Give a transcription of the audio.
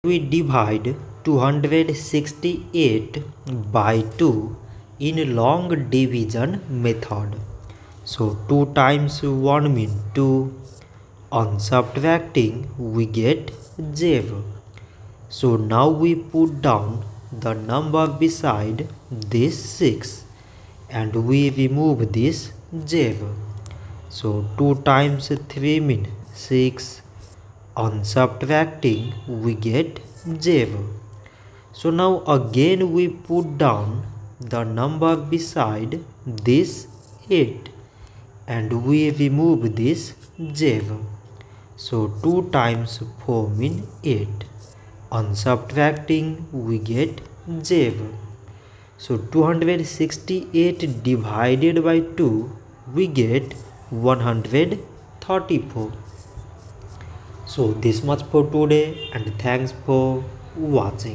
We divide 268 by 2 in long division method. So 2 times 1 means 2. On subtracting we get 0. So now we put down the number beside this 6 and we remove this 0. So 2 times 3 means 6. On subtracting we get 0. So now again we put down the number beside this 8 and we remove this 0. So 2 times 4 means 8. On subtracting we get 0. So 268 divided by 2 we get 134. So this much for today and thanks for watching.